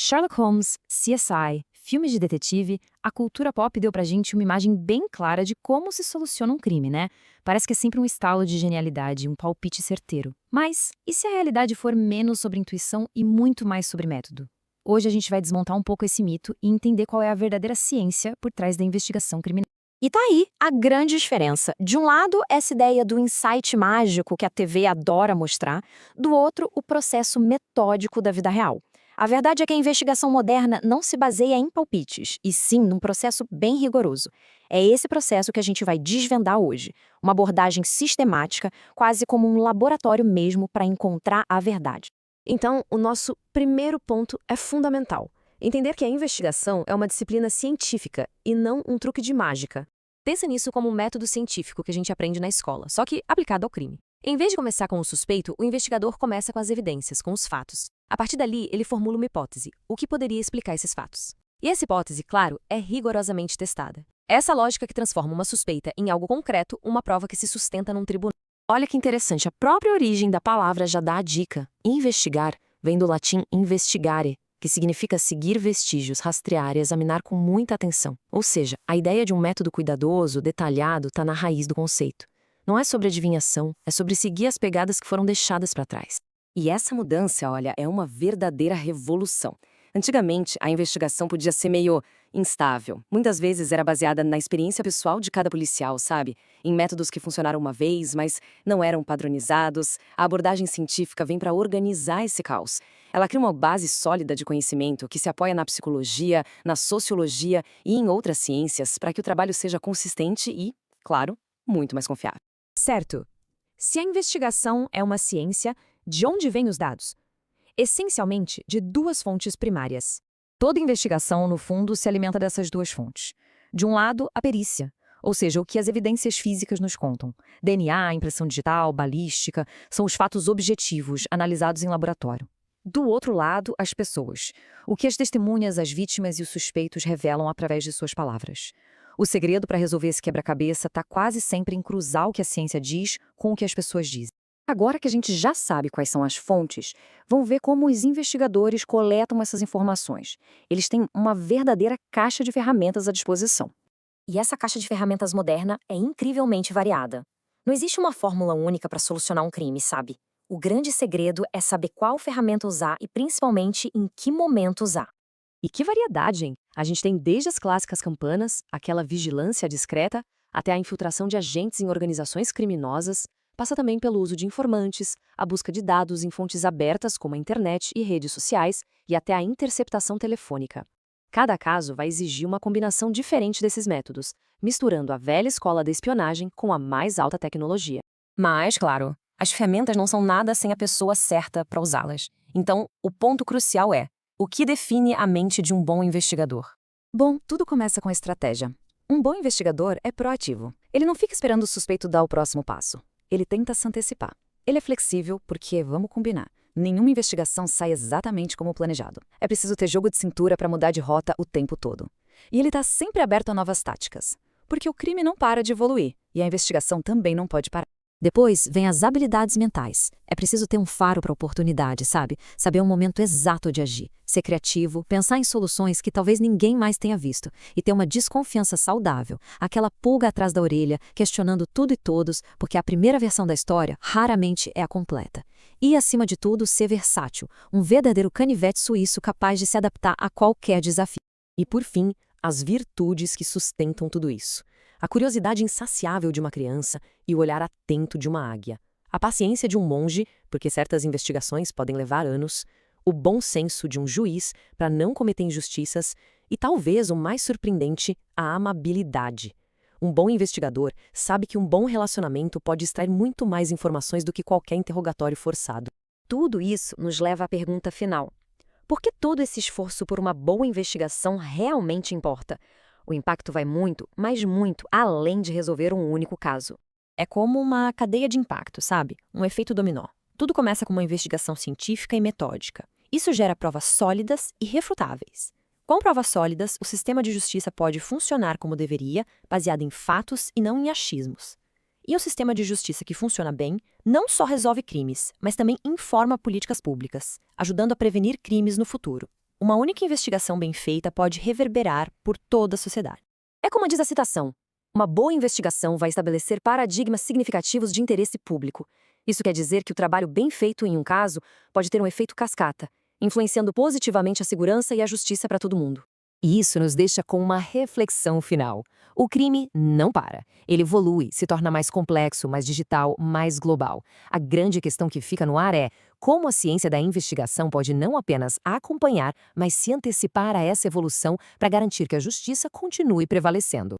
Sherlock Holmes, CSI, filmes de detetive, a cultura pop deu pra gente uma imagem bem clara de como se soluciona um crime, né? Parece que é sempre um estalo de genialidade, um palpite certeiro. Mas, e se a realidade for menos sobre intuição e muito mais sobre método? Hoje a gente vai desmontar um pouco esse mito e entender qual é a verdadeira ciência por trás da investigação criminal. E tá aí a grande diferença. De um lado, essa ideia do insight mágico que a TV adora mostrar, do outro, o processo metódico da vida real. A verdade é que a investigação moderna não se baseia em palpites, e sim num processo bem rigoroso. É esse processo que a gente vai desvendar hoje. Uma abordagem sistemática, quase como um laboratório mesmo para encontrar a verdade. Então, o nosso primeiro ponto é fundamental. Entender que a investigação é uma disciplina científica e não um truque de mágica. Pensa nisso como um método científico que a gente aprende na escola, só que aplicado ao crime. Em vez de começar com o suspeito, o investigador começa com as evidências, com os fatos. A partir dali, ele formula uma hipótese, o que poderia explicar esses fatos. E essa hipótese, claro, é rigorosamente testada. Essa lógica que transforma uma suspeita em algo concreto, uma prova que se sustenta num tribunal. Olha que interessante, a própria origem da palavra já dá a dica. Investigar vem do latim investigare, que significa seguir vestígios, rastrear e examinar com muita atenção. Ou seja, a ideia de um método cuidadoso, detalhado, está na raiz do conceito. Não é sobre adivinhação, é sobre seguir as pegadas que foram deixadas para trás. E essa mudança, olha, é uma verdadeira revolução. Antigamente, a investigação podia ser meio instável. Muitas vezes era baseada na experiência pessoal de cada policial, sabe? Em métodos que funcionaram uma vez, mas não eram padronizados. A abordagem científica vem para organizar esse caos. Ela cria uma base sólida de conhecimento que se apoia na psicologia, na sociologia e em outras ciências para que o trabalho seja consistente e, claro, muito mais confiável. Certo. Se a investigação é uma ciência, de onde vêm os dados? Essencialmente, de duas fontes primárias. Toda investigação, no fundo, se alimenta dessas duas fontes. De um lado, a perícia, ou seja, o que as evidências físicas nos contam. DNA, impressão digital, balística, são os fatos objetivos, analisados em laboratório. Do outro lado, as pessoas. O que as testemunhas, as vítimas e os suspeitos revelam através de suas palavras. O segredo para resolver esse quebra-cabeça está quase sempre em cruzar o que a ciência diz com o que as pessoas dizem. Agora que a gente já sabe quais são as fontes, vamos ver como os investigadores coletam essas informações. Eles têm uma verdadeira caixa de ferramentas à disposição. E essa caixa de ferramentas moderna é incrivelmente variada. Não existe uma fórmula única para solucionar um crime, sabe? O grande segredo é saber qual ferramenta usar e, principalmente, em que momento usar. E que variedade, hein? A gente tem desde as clássicas campanas, aquela vigilância discreta, até a infiltração de agentes em organizações criminosas, passa também pelo uso de informantes, a busca de dados em fontes abertas como a internet e redes sociais e até a interceptação telefônica. Cada caso vai exigir uma combinação diferente desses métodos, misturando a velha escola da espionagem com a mais alta tecnologia. Mas, claro, as ferramentas não são nada sem a pessoa certa para usá-las. Então, o ponto crucial é: o que define a mente de um bom investigador? Bom, tudo começa com a estratégia. Um bom investigador é proativo. Ele não fica esperando o suspeito dar o próximo passo. Ele tenta se antecipar. Ele é flexível porque, vamos combinar, nenhuma investigação sai exatamente como planejado. É preciso ter jogo de cintura para mudar de rota o tempo todo. E ele está sempre aberto a novas táticas, porque o crime não para de evoluir e a investigação também não pode parar. Depois vem as habilidades mentais. É preciso ter um faro para a oportunidade, sabe? Saber o momento exato de agir, ser criativo, pensar em soluções que talvez ninguém mais tenha visto e ter uma desconfiança saudável, aquela pulga atrás da orelha, questionando tudo e todos, porque a primeira versão da história raramente é a completa. E, acima de tudo, ser versátil, um verdadeiro canivete suíço capaz de se adaptar a qualquer desafio. E, por fim, as virtudes que sustentam tudo isso. A curiosidade insaciável de uma criança e o olhar atento de uma águia. A paciência de um monge, porque certas investigações podem levar anos. O bom senso de um juiz para não cometer injustiças. E talvez o mais surpreendente, a amabilidade. Um bom investigador sabe que um bom relacionamento pode extrair muito mais informações do que qualquer interrogatório forçado. Tudo isso nos leva à pergunta final. Por que todo esse esforço por uma boa investigação realmente importa? O impacto vai muito, mas muito, além de resolver um único caso. É como uma cadeia de impacto, sabe? Um efeito dominó. Tudo começa com uma investigação científica e metódica. Isso gera provas sólidas e refutáveis. Com provas sólidas, o sistema de justiça pode funcionar como deveria, baseado em fatos e não em achismos. E um sistema de justiça que funciona bem não só resolve crimes, mas também informa políticas públicas, ajudando a prevenir crimes no futuro. Uma única investigação bem feita pode reverberar por toda a sociedade. É como diz a citação: uma boa investigação vai estabelecer paradigmas significativos de interesse público. Isso quer dizer que o trabalho bem feito em um caso pode ter um efeito cascata, influenciando positivamente a segurança e a justiça para todo mundo. E isso nos deixa com uma reflexão final. O crime não para. Ele evolui, se torna mais complexo, mais digital, mais global. A grande questão que fica no ar é como a ciência da investigação pode não apenas acompanhar, mas se antecipar a essa evolução para garantir que a justiça continue prevalecendo.